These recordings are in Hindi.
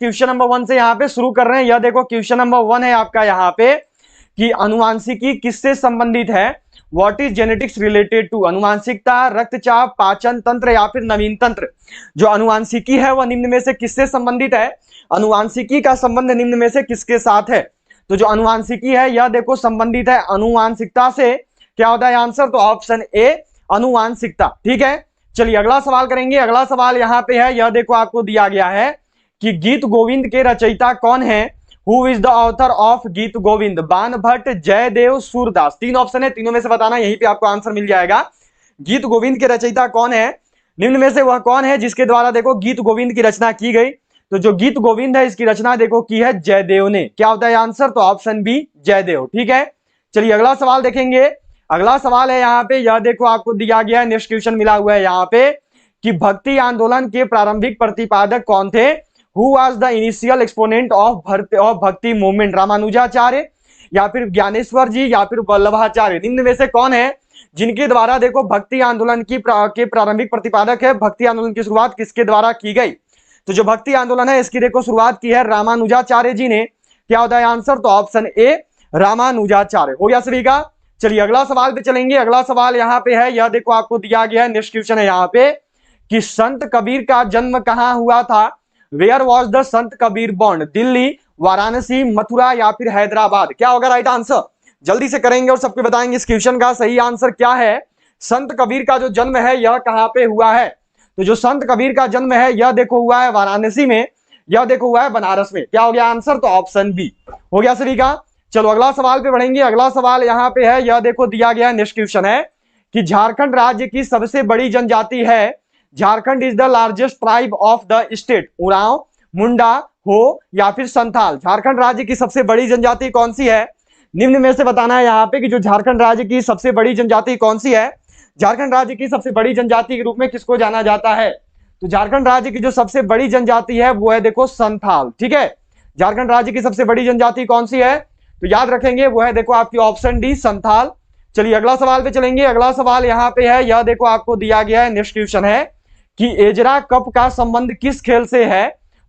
क्वेश्चन नंबर 1 से यहाँ पे शुरू कर रहे हैं। यह देखो क्वेश्चन नंबर 1 है आपका यहाँ पे कि अनुवांशिकी किससे संबंधित है। What is genetics related to. अनुवांशिकता, रक्तचाप, पाचन तंत्र या फिर नवीन तंत्र। जो अनुवांशिकी है वह निम्न में से किससे संबंधित है। अनुवांशिकी का संबंध निम्न में से किसके साथ है। तो जो अनुवांशिकी है यह देखो संबंधित है अनुवांशिकता से। क्या होता है आंसर, तो ऑप्शन ए अनुवांशिकता। ठीक है, चलिए अगला सवाल करेंगे। अगला सवाल यहाँ पे है, यह देखो आपको दिया गया है कि गीत गोविंद के रचयिता कौन है। Who is the author of गीत गोविंद। बाण भट्ट, जयदेव, सूरदास। तीन ऑप्शन है, तीनों में से बताना, यहीं पे आपको आंसर मिल जाएगा। गीत गोविंद के रचयिता कौन है, निम्न में से वह कौन है जिसके द्वारा देखो गीत गोविंद की रचना की गई। तो जो गीत गोविंद है इसकी रचना देखो की है जयदेव ने। क्या होता है आंसर, तो ऑप्शन बी जयदेव। ठीक है, चलिए अगला सवाल देखेंगे। अगला सवाल है यहाँ पे, यह देखो आपको दिया गया है, नेक्स्ट क्वेश्चन मिला हुआ है यहाँ पे कि भक्ति आंदोलन के प्रारंभिक प्रतिपादक कौन थे। Who was the initial exponent of भक्ति मूवमेंट। रामानुजाचार्य या फिर ज्ञानेश्वर जी या फिर वल्लभाचार्य। निम्न में से कौन है जिनके द्वारा देखो भक्ति आंदोलन के प्रारंभिक प्रतिपादक है। भक्ति आंदोलन की शुरुआत किसके द्वारा की गई। तो जो भक्ति आंदोलन है इसकी देखो शुरुआत की है रामानुजाचार्य जी ने। क्या होता है आंसर, तो ऑप्शन ए रामानुजाचार्य। हो गया सभी का। चलिए अगला सवाल पे चलेंगे। अगला सवाल यहाँ पे है, यह देखो आपको दिया गया है, नेक्स्ट क्वेश्चन है यहाँ पे कि संत कबीर का जन्म कहाँ हुआ था। Where was the Sant Kabir born. Delhi, Varanasi, Mathura या फिर हैदराबाद। क्या होगा राइट आंसर, जल्दी से करेंगे और सबको बताएंगे इस क्वेश्चन का सही आंसर क्या है। संत कबीर का जो जन्म है यह कहाँ पे हुआ है। तो जो संत कबीर का जन्म है यह देखो हुआ है वाराणसी में, यह देखो हुआ है बनारस में। क्या हो गया आंसर, तो ऑप्शन बी। हो गया सभी का। चलो अगला सवाल पे बढ़ेंगे। अगला सवाल यहाँ पे है, यह देखो दिया गया नेक्स्ट क्वेश्चन है कि झारखंड राज्य की सबसे बड़ी जनजाति है। Jharkhand is the largest tribe of the state. Oraon, Munda, Ho या फिर संथाल। झारखंड राज्य की सबसे बड़ी जनजाति कौन सी है। निम्न में से बताना है यहाँ पे कि जो झारखंड राज्य की सबसे बड़ी जनजाति कौन सी है। झारखंड राज्य की सबसे बड़ी जनजाति के रूप में किसको जाना जाता है। तो झारखंड राज्य की जो सबसे बड़ी जनजाति है वो है देखो संथाल। ठीक है, झारखंड राज्य की सबसे बड़ी जनजाति कौन सी है, तो याद रखेंगे वो है देखो आपकी ऑप्शन डी संथाल। चलिए अगला सवाल पे चलेंगे। अगला सवाल यहाँ पे है, यह देखो आपको दिया गया है, नेक्स्ट क्वेश्चन है कि एजरा कप का संबंध किस खेल से है।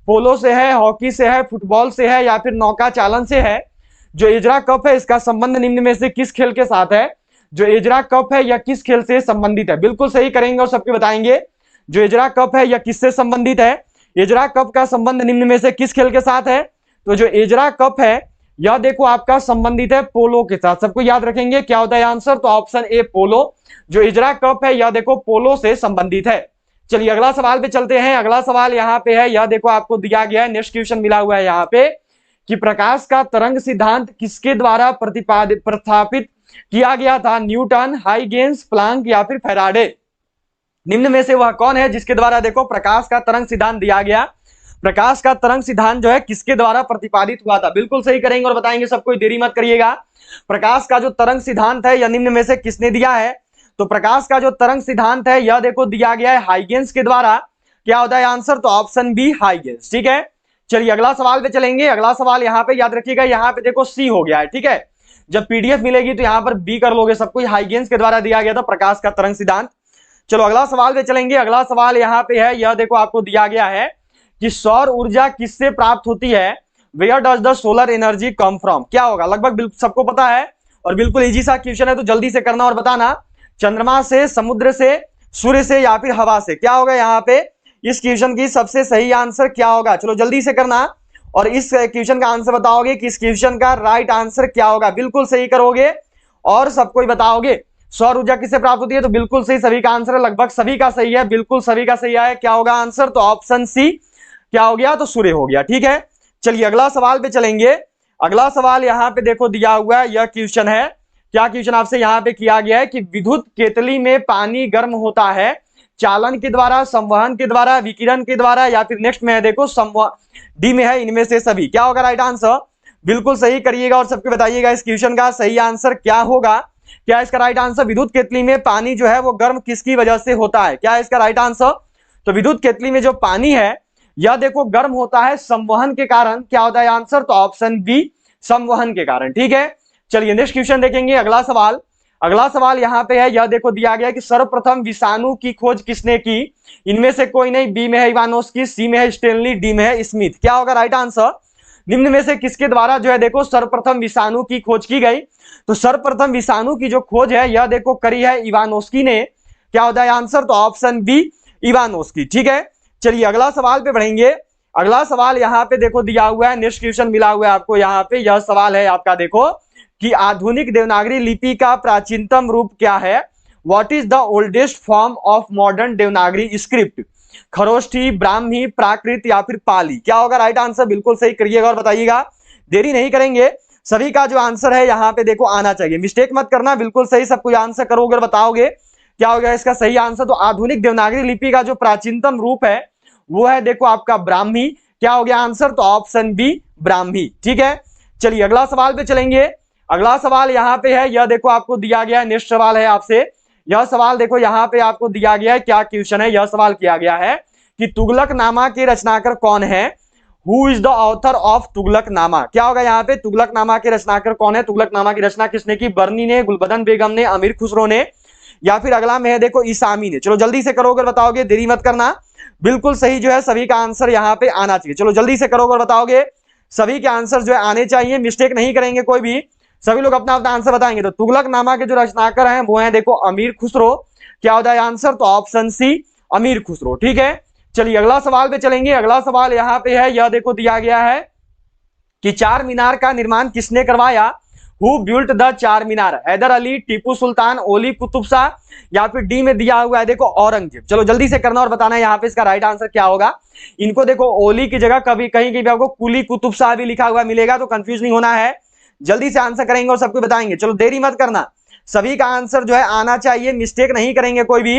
पोलो से है, हॉकी से है, फुटबॉल से है या फिर नौका चालन से है। जो एजरा कप है इसका संबंध निम्न में से किस खेल के साथ है। जो एजरा कप है यह किस खेल से संबंधित है। बिल्कुल सही करेंगे और सबके बताएंगे जो एजरा कप है यह किससे संबंधित है। एजरा कप का संबंध निम्न में से किस खेल के साथ है। तो जो एजरा कप है यह देखो आपका संबंधित है पोलो के साथ। सबको याद रखेंगे क्या होता है आंसर, तो ऑप्शन ए पोलो। जो एजरा कप है यह देखो पोलो से संबंधित है। चलिए अगला सवाल पे चलते हैं। अगला सवाल यहाँ पे है, यह देखो आपको दिया गया है, नेक्स्ट क्वेश्चन मिला हुआ है यहाँ पे कि प्रकाश का तरंग सिद्धांत किसके द्वारा प्रस्थापित किया गया था। न्यूटन, हाइगेंस, प्लांक या फिर फैराडे। निम्न में से वह कौन है जिसके द्वारा देखो प्रकाश का तरंग सिद्धांत दिया गया। प्रकाश का तरंग सिद्धांत जो है किसके द्वारा प्रतिपादित हुआ था। बिल्कुल सही करेंगे और बताएंगे, सब कोई देरी मत करिएगा। प्रकाश का जो तरंग सिद्धांत है यह निम्न में से किसने दिया है। तो प्रकाश का जो तरंग सिद्धांत है यह देखो दिया गया है हाइगेंस के द्वारा। क्या होता है आंसर, तो ऑप्शन बी हाइगेंस। ठीक है, चलिए अगला सवाल पे चलेंगे। अगला सवाल यहाँ पे याद रखिएगा, यहाँ पे देखो सी हो गया है। ठीक है, जब पीडीएफ मिलेगी तो यहाँ पर बी कर लोगे। सबको हाइगेंस के द्वारा दिया गया था प्रकाश का तरंग सिद्धांत। चलो अगला सवाल पे चलेंगे। अगला सवाल यहाँ पे है, यह देखो आपको दिया गया है कि सौर ऊर्जा किससे प्राप्त होती है। Where does the solar energy come from. क्या होगा, लगभग सबको पता है और बिल्कुल इजी सा क्वेश्चन है, तो जल्दी से करना और बताना। चंद्रमा से, समुद्र से, सूर्य से या फिर हवा से। क्या होगा यहाँ पे इस क्वेश्चन की सबसे सही आंसर क्या होगा। चलो जल्दी से करना और इस क्वेश्चन का आंसर बताओगे कि इस क्वेश्चन का राइट आंसर क्या होगा। बिल्कुल सही करोगे और सबको ही बताओगे। सौर ऊर्जा किससे प्राप्त होती है, तो बिल्कुल सही, सभी का आंसर लगभग सभी का सही है, बिल्कुल सभी का सही है। क्या होगा आंसर, तो ऑप्शन सी क्या हो गया, तो सूर्य हो गया। ठीक है, चलिए अगला सवाल पे चलेंगे। अगला सवाल यहाँ पे देखो दिया हुआ है, यह क्वेश्चन है। क्या क्वेश्चन आपसे यहाँ पे किया गया है कि विद्युत केतली में पानी गर्म होता है चालन के द्वारा, संवहन के द्वारा, विकिरण के द्वारा या फिर नेक्स्ट में है देखो डी में है इनमें से सभी। क्या होगा राइट आंसर, बिल्कुल सही करिएगा और सबको बताइएगा इस क्वेश्चन का सही आंसर क्या होगा। क्या इसका राइट आंसर, विद्युत केतली में पानी जो है वो गर्म किसकी वजह से होता है। क्या इसका राइट आंसर, तो विद्युत केतली में जो पानी है यह देखो गर्म होता है संवहन के कारण। क्या होता है आंसर, तो ऑप्शन बी संवहन के कारण। ठीक है, चलिए नेक्स्ट क्वेश्चन देखेंगे। अगला सवाल, अगला सवाल यहाँ पे है, यह देखो दिया गया है कि सर्वप्रथम विषाणु की खोज किसने की? इनमें से कोई नहीं, बी में है इवानोस्की, सी में है स्टेनली, डी में है स्मिथ। क्या होगा राइट आंसर? निम्न में से किसके द्वारा जो है देखो सर्वप्रथम विषाणु की खोज की गई? तो सर्वप्रथम विषाणु की जो खोज है यह देखो करी है इवानोस्की ने। क्या होता है आंसर? तो ऑप्शन बी इवानोस्की। ठीक है, चलिए अगला सवाल पे बढ़ेंगे। अगला सवाल यहाँ पे देखो दिया हुआ है, नेक्स्ट क्वेश्चन मिला हुआ है आपको यहाँ पे। यह सवाल है आपका देखो कि आधुनिक देवनागरी लिपि का प्राचीनतम रूप क्या है? What is the oldest form of modern Devanagari script? Kharoshthi, Brahmi, Prakrit या फिर पाली? क्या होगा राइट आंसर? बिल्कुल सही करिएगा और बताइएगा, देरी नहीं करेंगे। सभी का जो आंसर है यहाँ पे देखो आना चाहिए, मिस्टेक मत करना, बिल्कुल सही सब कुछ आंसर करोगे और बताओगे। क्या हो गया इसका सही आंसर? तो आधुनिक देवनागरी लिपि का जो प्राचीनतम रूप है वो है देखो आपका ब्राह्मी। क्या हो गया आंसर? तो ऑप्शन बी ब्राह्मी। ठीक है, चलिए अगला सवाल पे चलेंगे। अगला सवाल यहाँ पे है, यह देखो आपको दिया गया है, नेक्स्ट सवाल है आपसे। यह सवाल देखो यहाँ पे आपको दिया गया है, क्या क्वेश्चन है? यह सवाल किया गया है कि तुगलकनामा के रचनाकार कौन है? Who is the author of Tughlaqnama? क्या होगा यहाँ पे? तुगलकनामा के रचनाकार कौन है? तुगलकनामा की रचना किसने की? बर्नी ने, गुलबदन बेगम ने, अमीर खुसरो ने, या फिर अगला में है देखो इसामी ने? चलो जल्दी से करोगे और बताओगे, देरी मत करना। बिल्कुल सही जो है सभी का आंसर यहाँ पे आना चाहिए। चलो जल्दी से करोगे और बताओगे, सभी के आंसर जो है आने चाहिए, मिस्टेक नहीं करेंगे कोई भी, सभी लोग अपना अपना आंसर बताएंगे। तो तुगलकनामा के जो रचनाकार हैं वो हैं देखो अमीर खुसरो। क्या होता है आंसर? तो ऑप्शन सी अमीर खुसरो। ठीक है, चलिए अगला सवाल पे चलेंगे। अगला सवाल यहाँ पे है, यह देखो दिया गया है कि चार मीनार का निर्माण किसने करवाया? हु बिल्ट द चार मीनार? हैदर अली, टीपू सुल्तान, ओली कुतुब शाह, या फिर डी में दिया हुआ है देखो औरंगजेब? चलो जल्दी से करना और बताना है यहाँ पे इसका राइट आंसर क्या होगा। इनको देखो ओली की जगह कभी कहीं कहीं आपको कुली कुतुब शाह भी लिखा हुआ मिलेगा, तो कंफ्यूज नहीं होना है, जल्दी से आंसर करेंगे और सबको बताएंगे। चलो देरी मत करना, सभी का आंसर जो है आना चाहिए, मिस्टेक नहीं करेंगे कोई भी,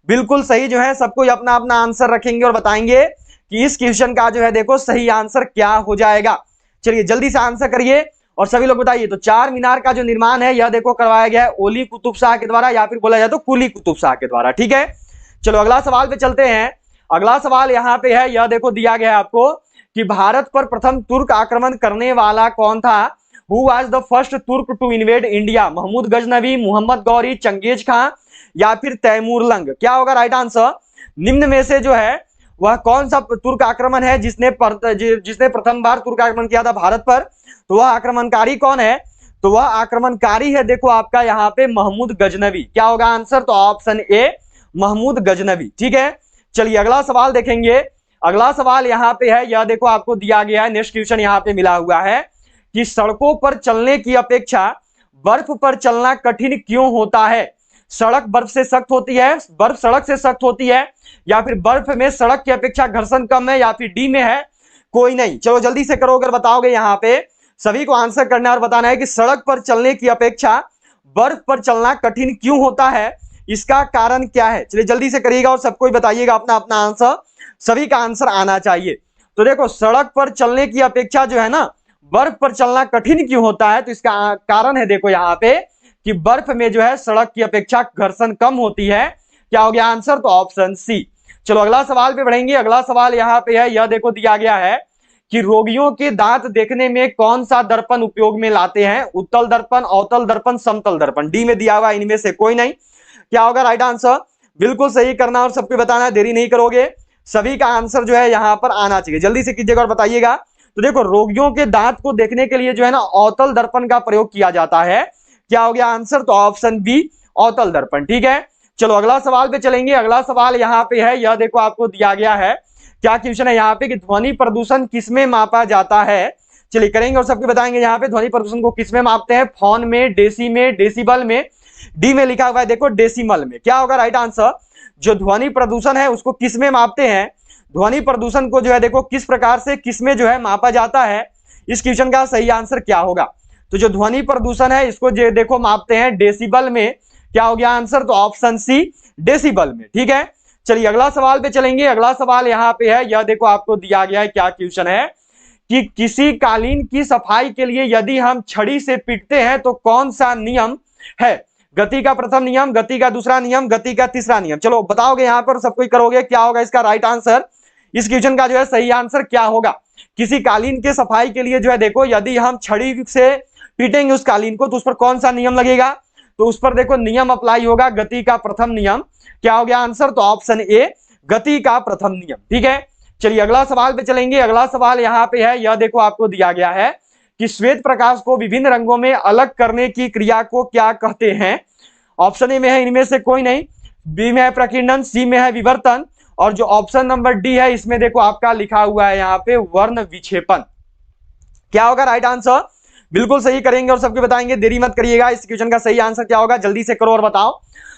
बिल्कुल सही जो है सबको अपना अपना आंसर रखेंगे और बताएंगे कि इस क्वेश्चन का जो है देखो सही आंसर क्या हो जाएगा। चलिए जल्दी से आंसर करिए और सभी लोग बताइए। तो चार मीनार का जो निर्माण है यह देखो करवाया गया है ओली कुतुब शाह के द्वारा, या फिर बोला जाए तो कुली कुतुब शाह के द्वारा। ठीक है, चलो अगला सवाल पे चलते हैं। अगला सवाल यहाँ पे है, यह देखो दिया गया है आपको कि भारत पर प्रथम तुर्क आक्रमण करने वाला कौन था? Who was the first Turk to invade India? Mahmud Ghaznavi, Mohammad Ghori, Changez Khan, या फिर तैमूर लंग? क्या होगा राइट आंसर? निम्न में से जो है वह कौन सा तुर्क आक्रमण है जिसने प्रथम बार तुर्क आक्रमण किया था भारत पर? तो वह आक्रमणकारी कौन है? तो वह आक्रमणकारी है देखो आपका यहाँ पे महमूद गजनवी। क्या होगा आंसर? तो ऑप्शन ए महमूद गजनवी। ठीक है, चलिए अगला सवाल देखेंगे। अगला सवाल यहाँ पे है, यह देखो आपको दिया गया है, नेक्स्ट क्वेश्चन यहाँ पे मिला हुआ है कि सड़कों पर चलने की अपेक्षा बर्फ पर चलना कठिन क्यों होता है? सड़क बर्फ से सख्त होती है, बर्फ सड़क से सख्त होती है, या फिर बर्फ में सड़क की अपेक्षा घर्षण कम है, या फिर डी में है कोई नहीं? चलो जल्दी से करो, अगर बताओगे यहाँ पे सभी को आंसर करना और बताना है कि सड़क पर चलने की अपेक्षा बर्फ पर चलना कठिन क्यों होता है, इसका कारण क्या है? चलिए जल्दी से करिएगा और सबको बताइएगा अपना अपना आंसर, सभी का आंसर आना चाहिए। तो देखो सड़क पर चलने की अपेक्षा जो है ना बर्फ पर चलना कठिन क्यों होता है, तो इसका कारण है देखो यहाँ पे कि बर्फ में जो है सड़क की अपेक्षा घर्षण कम होती है। क्या हो गया आंसर? तो ऑप्शन सी। चलो अगला सवाल पे बढ़ेंगे। अगला सवाल यहाँ पे है, यह देखो दिया गया है कि रोगियों के दांत देखने में कौन सा दर्पण उपयोग में लाते हैं? उत्तल दर्पण, अवतल दर्पण, समतल दर्पण? डी में दिया हुआ इनमें से कोई नहीं। क्या होगा राइट आंसर? बिल्कुल सही करना और सबको बताना, देरी नहीं करोगे, सभी का आंसर जो है यहाँ पर आना चाहिए, जल्दी से कीजिएगा और बताइएगा। तो देखो रोगियों के दांत को देखने के लिए जो है ना अवतल दर्पण का प्रयोग किया जाता है। क्या हो गया आंसर? तो ऑप्शन बी अवतल दर्पण। ठीक है, चलो अगला सवाल पे चलेंगे। अगला सवाल यहाँ पे है, यह देखो आपको दिया गया है, क्या क्वेश्चन है यहाँ पे कि ध्वनि प्रदूषण किसमें मापा जाता है? चलिए करेंगे और सबको बताएंगे यहाँ पे ध्वनि प्रदूषण को किसमें मापते हैं? फोन में, डेसी में, डेसिबल में? डी में लिखा हुआ है देखो डेसिमल में। क्या होगा राइट आंसर? जो ध्वनि प्रदूषण है उसको किसमें मापते हैं? ध्वनि प्रदूषण को जो है देखो किस प्रकार से किसमें जो है मापा जाता है, इस क्वेश्चन का सही आंसर क्या होगा? तो जो ध्वनि प्रदूषण है इसको जो देखो मापते हैं डेसिबल में। क्या हो गया आंसर? तो ऑप्शन सी डेसिबल में। ठीक है, चलिए अगला सवाल पे चलेंगे। अगला सवाल यहाँ पे है, यह देखो आपको दिया गया है, क्या क्वेश्चन है कि किसी कालीन की सफाई के लिए यदि हम छड़ी से पीटते हैं तो कौन सा नियम है? गति का प्रथम नियम, गति का दूसरा नियम, गति का तीसरा नियम? चलो बताओगे यहाँ पर, सब कोई करोगे, क्या होगा इसका राइट आंसर? इस क्वेश्चन का जो है सही आंसर क्या होगा? किसी कालीन के सफाई के लिए जो है देखो यदि हम छड़ी से पीटेंगे उस कालीन को तो उस पर कौन सा नियम लगेगा? तो उस पर देखो नियम अप्लाई होगा, गति का प्रथम नियम। क्या हो गया आंसर? तो ऑप्शन ए, गति का प्रथम नियम। ठीक है, चलिए अगला सवाल पे चलेंगे। अगला सवाल यहाँ पे है, यह देखो आपको दिया गया है कि श्वेत प्रकाश को विभिन्न रंगों में अलग करने की क्रिया को क्या कहते हैं? ऑप्शन ए में है इनमें से कोई नहीं, बी में है प्रकीर्णन, सी में है विवर्तन, और जो ऑप्शन नंबर डी है इसमें देखो आपका लिखा हुआ है यहाँ पे वर्ण विक्षेपण। क्या होगा राइट आंसर? बिल्कुल सही करेंगे और सबको बताएंगे, देरी मत करिएगा। इस क्वेश्चन का सही आंसर क्या होगा, जल्दी से करो और बताओ।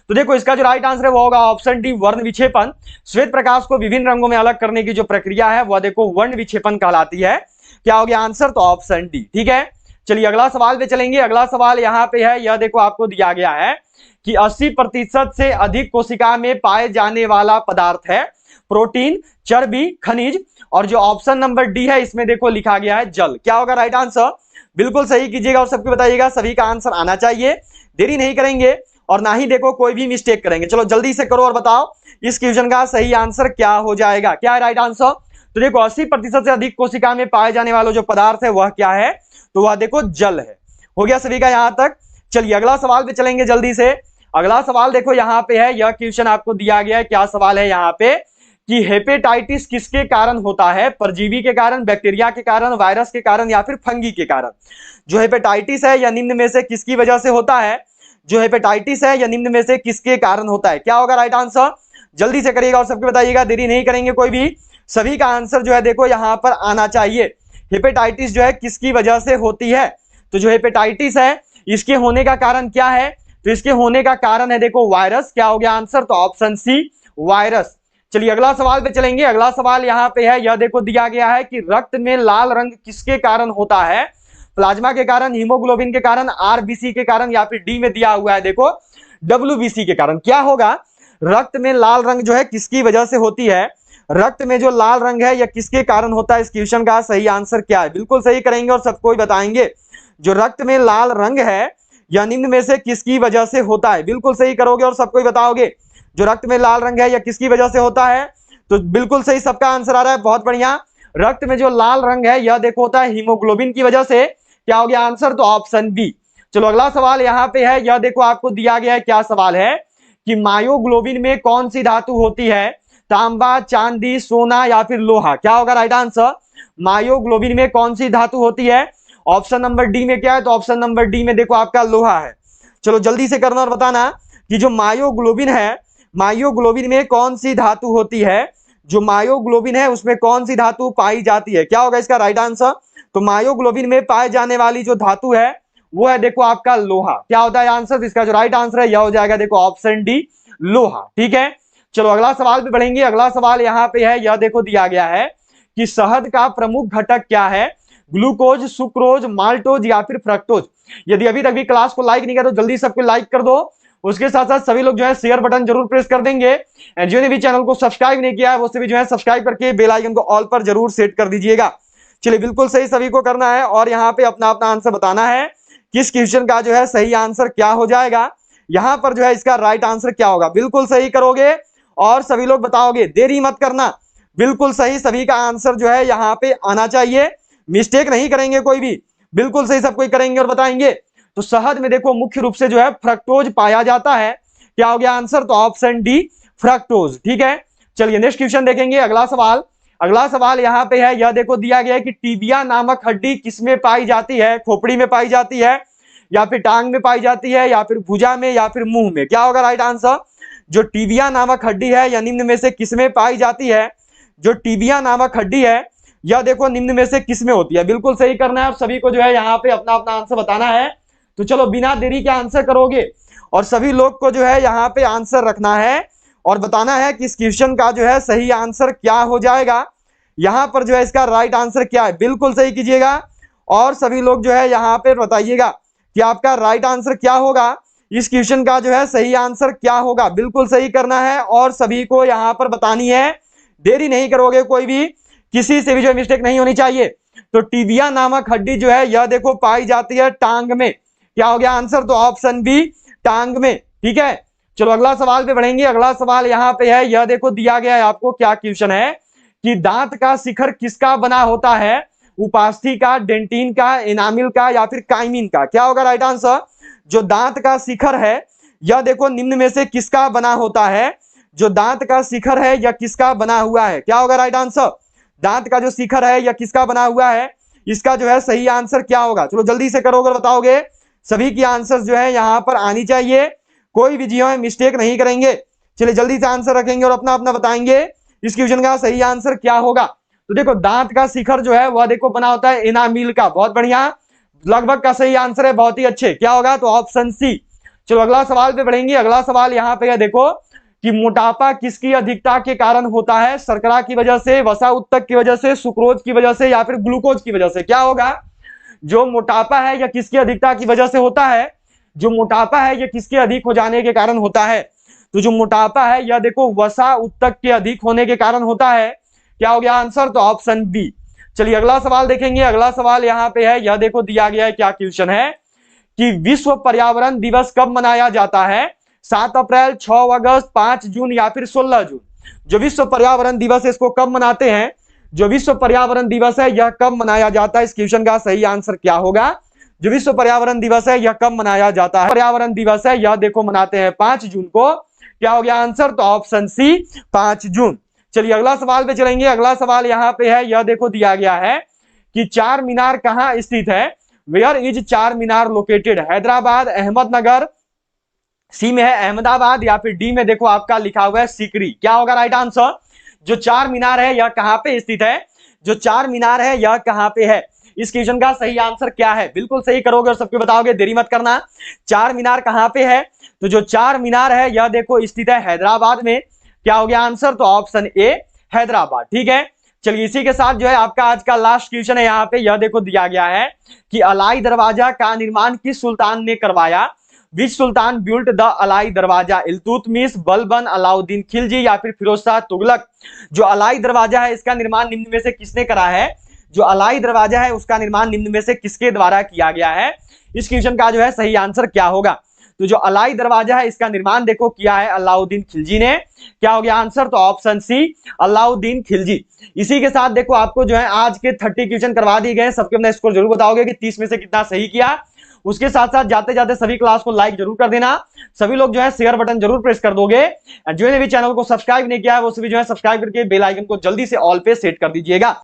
तो देखो इसका जो राइट आंसर है वो होगा ऑप्शन डी, वर्ण विक्षेपण। श्वेत प्रकाश को विभिन्न रंगों में अलग करने की जो प्रक्रिया है वह देखो वर्ण विक्षेपण कहलाती है। क्या हो गया आंसर? तो ऑप्शन डी। ठीक है, चलिए अगला सवाल पे चलेंगे। अगला सवाल यहाँ पे है, यह देखो आपको दिया गया है कि 80% से अधिक कोशिका में पाए जाने वाला पदार्थ है प्रोटीन, चर्बी, खनिज, और जो ऑप्शन नंबर डी है इसमें देखो लिखा गया है जल। क्या होगा राइट आंसर? बिल्कुल सही कीजिएगा और सबको बताइएगा, सभी का आंसर आना चाहिए। देरी नहीं करेंगे और ना ही देखो कोई भी मिस्टेक करेंगे। चलो जल्दी से करो और बताओ इस क्वेश्चन का सही आंसर क्या हो जाएगा, क्या है राइट आंसर? तो देखो 80% से अधिक कोशिका में पाए जाने वाला जो पदार्थ है वह क्या है? तो वह देखो जल है। हो गया सभी का यहां तक। चलिए अगला सवाल पे चलेंगे जल्दी से। अगला सवाल देखो यहाँ पे है, यह क्वेश्चन आपको दिया गया है। क्या सवाल है यहाँ पे कि हेपेटाइटिस किसके कारण होता है? परजीवी के कारण, बैक्टीरिया के कारण, वायरस के कारण, या फिर फंगी के कारण? जो हेपेटाइटिस है या निम्न में से किसकी वजह से होता है? जो हेपेटाइटिस है या निम्न में से किसके कारण होता है? क्या होगा राइट आंसर? जल्दी से करिएगा और सबको बताइएगा, देरी नहीं करेंगे कोई भी। सभी का आंसर जो है देखो यहाँ पर आना चाहिए। हेपेटाइटिस जो है किसकी वजह से होती है? तो जो हेपेटाइटिस है इसके होने का कारण क्या है? तो इसके होने का कारण है देखो वायरस। क्या हो गया आंसर? तो ऑप्शन सी, वायरस। चलिए अगला सवाल पे चलेंगे। अगला सवाल यहाँ पे है, यह देखो दिया गया है कि रक्त में लाल रंग किसके कारण होता है? प्लाज्मा के कारण, हीमोग्लोबिन के कारण, आरबीसी के कारण, या फिर डी में दिया हुआ है देखो डब्ल्यूबीसी के कारण। क्या होगा? रक्त में लाल रंग जो है किसकी वजह से होती है? रक्त में जो लाल रंग है यह किसके कारण होता है? इस क्वेश्चन का सही आंसर क्या है? बिल्कुल सही करेंगे और सबको बताएंगे। जो रक्त में लाल रंग है या निम्न में से किसकी वजह से होता है? बिल्कुल सही करोगे और सबको बताओगे। जो रक्त में लाल रंग है या किसकी वजह से होता है? तो बिल्कुल सही सबका आंसर आ रहा है, बहुत बढ़िया। रक्त में जो लाल रंग है यह देखो होता है हीमोग्लोबिन की वजह से। क्या हो गया आंसर? तो ऑप्शन बी। चलो अगला सवाल यहाँ पे है, यह देखो आपको दिया गया है। क्या सवाल है कि मायोग्लोबिन में कौन सी धातु होती है? तांबा, चांदी, सोना, या फिर लोहा? क्या होगा राइट आंसर? मायोग्लोबिन में कौन सी धातु होती है? ऑप्शन नंबर डी में क्या है? तो ऑप्शन नंबर डी में देखो आपका लोहा है। चलो जल्दी से करना और बताना कि जो मायोग्लोबिन है, मायोग्लोबिन में कौन सी धातु होती है? जो मायोग्लोबिन है उसमें कौन सी धातु पाई जाती है? क्या होगा इसका राइट आंसर? तो मायोग्लोबिन में पाए जाने वाली जो धातु है वो है देखो आपका लोहा। क्या होता है आंसर? तो इसका जो राइट आंसर है यह हो जाएगा देखो ऑप्शन डी, लोहा। ठीक है, चलो अगला सवाल पे बढ़ेंगे। अगला सवाल यहाँ पे है, यह देखो दिया गया है कि शहद का प्रमुख घटक क्या है? ग्लूकोज, सुक्रोज, माल्टोज, या फिर फ्रक्टोज? यदि अभी तक भी क्लास को लाइक नहीं किया तो जल्दी सबको लाइक कर दो। उसके साथ साथ सभी लोग जो है शेयर बटन जरूर प्रेस कर देंगे। एंड जिन्होंने भी चैनल को सब्सक्राइब नहीं किया है वो सभी जो है सब्सक्राइब करके बेल आइकन को ऑल पर जरूर सेट कर दीजिएगा। चलिए बिल्कुल सही सभी को करना है और यहाँ पे अपना अपना आंसर बताना है किस क्वेश्चन का जो है सही आंसर क्या हो जाएगा। यहाँ पर जो है इसका राइट आंसर क्या होगा? बिल्कुल सही करोगे और सभी लोग बताओगे, देरी मत करना। बिल्कुल सही सभी का आंसर जो है यहाँ पे आना चाहिए, मिस्टेक नहीं करेंगे कोई भी, बिल्कुल सही सब कोई करेंगे और बताएंगे। तो शहद में देखो मुख्य रूप से जो है फ्रक्टोज पाया जाता है। क्या हो गया आंसर? तो ऑप्शन डी, फ्रक्टोज। ठीक है, चलिए नेक्स्ट क्वेश्चन देखेंगे। अगला सवाल, अगला सवाल यहाँ पे है, यह देखो दिया गया है कि टिबिया नामक हड्डी किसमें पाई जाती है? खोपड़ी में पाई जाती है, या फिर टांग में पाई जाती है, या फिर भुजा में, या फिर मुंह में? क्या होगा राइट आंसर? जो टिबिया नामक हड्डी है या निम्न में से किसमें पाई जाती है? जो टिबिया नामक हड्डी है यह देखो निम्न में से किसमें होती है? बिल्कुल सही करना है और सभी को जो है यहाँ पे अपना अपना आंसर बताना है। तो चलो बिना देरी के आंसर करोगे और सभी लोग को जो है यहाँ पे आंसर रखना है और बताना है कि इस क्वेश्चन का जो है सही आंसर क्या हो जाएगा। यहाँ पर जो है इसका राइट आंसर क्या है? बिल्कुल सही कीजिएगा और सभी लोग जो है यहाँ पे बताइएगा कि आपका राइट आंसर क्या होगा। इस क्वेश्चन का जो है सही आंसर क्या होगा? बिल्कुल सही करना है और सभी को यहाँ पर बतानी है, देरी नहीं करोगे कोई भी, किसी से भी जो मिस्टेक नहीं होनी चाहिए। तो टिबिया नामक हड्डी जो है यह देखो पाई जाती है टांग में। क्या हो गया आंसर? तो ऑप्शन बी, टांग में। ठीक है, चलो अगला सवाल पे बढ़ेंगे। अगला सवाल यहाँ पे है, यह देखो दिया गया है आपको। क्या क्वेश्चन है कि दांत का शिखर किसका बना होता है? उपास्थि का, डेंटिन का, एनामिल का, या फिर काइमिन का? क्या होगा राइट आंसर? जो दांत का शिखर है यह देखो निम्न में से किसका बना होता है? जो दांत का शिखर है यह किसका बना हुआ है? क्या होगा राइट आंसर? दांत का जो शिखर है यह किसका बना हुआ है? इसका जो है सही आंसर क्या होगा? चलो जल्दी से करोगे बताओगे। सभी की आंसर जो है यहां पर आनी चाहिए, कोई भी जी मिस्टेक नहीं करेंगे। चलिए जल्दी से आंसर रखेंगे और अपना अपना बताएंगे इस क्वेश्चन का सही आंसर क्या होगा। तो देखो दांत का शिखर जो है वह देखो बना होता है एनामिल का। बहुत बढ़िया, लगभग का सही आंसर है, बहुत ही अच्छे। क्या होगा? तो ऑप्शन सी। चलो अगला सवाल पे बढ़ेंगे। अगला सवाल यहाँ पे है देखो कि मोटापा किसकी अधिकता के कारण होता है? शर्करा की वजह से, वसा उत्तक की वजह से, सुक्रोज की वजह से या फिर ग्लूकोज की वजह से? क्या होगा? जो मोटापा है यह किसकी अधिकता की वजह से होता है? जो मोटापा है यह किसके अधिक हो जाने के कारण होता है? तो जो मोटापा है यह देखो वसा उत्तक के अधिक होने के कारण होता है। क्या हो गया आंसर? तो ऑप्शन बी। चलिए अगला सवाल देखेंगे। अगला सवाल यहाँ पे है, यह देखो दिया गया है, क्या क्वेश्चन है कि विश्व पर्यावरण दिवस कब मनाया जाता है? 7 अप्रैल, 6 अगस्त, 5 जून या फिर 16 जून? जो विश्व पर्यावरण दिवस है इसको कब मनाते हैं? जो विश्व पर्यावरण दिवस है यह कब मनाया जाता है? इस क्वेश्चन का सही आंसर क्या होगा? जो विश्व पर्यावरण दिवस है यह कब मनाया जाता है? पर्यावरण दिवस है यह देखो मनाते हैं 5 जून को। क्या हो गया आंसर? तो ऑप्शन सी 5 जून। चलिए अगला सवाल पे चलेंगे। अगला सवाल यहाँ पे है, यह देखो दिया गया है कि चार मीनार कहाँ स्थित है? वेयर इज चार मीनार लोकेटेड? हैदराबाद, अहमदनगर, सी में है अहमदाबाद या फिर डी में देखो आपका लिखा हुआ है सीकरी? क्या होगा राइट आंसर? जो चार मीनार है यह कहां पे स्थित है? जो चार मीनार है यह कहां पे है? इस क्वेश्चन का सही आंसर क्या है? बिल्कुल सही करोगे और सबको बताओगे, देरी मत करना। चार मीनार कहां पे है? तो जो चार मीनार है यह देखो स्थित है हैदराबाद में। क्या हो गया आंसर? तो ऑप्शन ए हैदराबाद। ठीक है, चलिए इसी के साथ जो है आपका आज का लास्ट क्वेश्चन है यहाँ पे, यह देखो दिया गया है कि अलाई दरवाजा का निर्माण किस सुल्तान ने करवाया? विच सुल्तान बिल्ट द अलाई दरवाजा? इल्तुतमिश, बलबन, अलाउद्दीन खिलजी या फिर फिरोज शाह तुगलक? जो अलाई दरवाजा है इसका निर्माण निम्न में से किसने करा है? जो अलाई दरवाजा है उसका निर्माण निम्न में से किसके द्वारा किया गया है? इस क्वेश्चन का जो है सही आंसर क्या होगा? तो जो अलाई दरवाजा है इसका निर्माण देखो किया है अलाउद्दीन खिलजी ने। क्या हो गया आंसर? तो ऑप्शन सी अलाउद्दीन खिलजी। इसी के साथ देखो आपको जो है आज के 30 क्वेश्चन करवा दिए गए। सबके अपना स्कोर जरूर बताओगे कि 30 में से कितना सही किया। उसके साथ साथ जाते जाते सभी क्लास को लाइक जरूर कर देना। सभी लोग जो है शेयर बटन जरूर प्रेस कर दोगे। जो भी चैनल को सब्सक्राइब नहीं किया है वो सभी जो है सब्सक्राइब करके बेल आइकन को जल्दी से ऑल पे सेट कर दीजिएगा।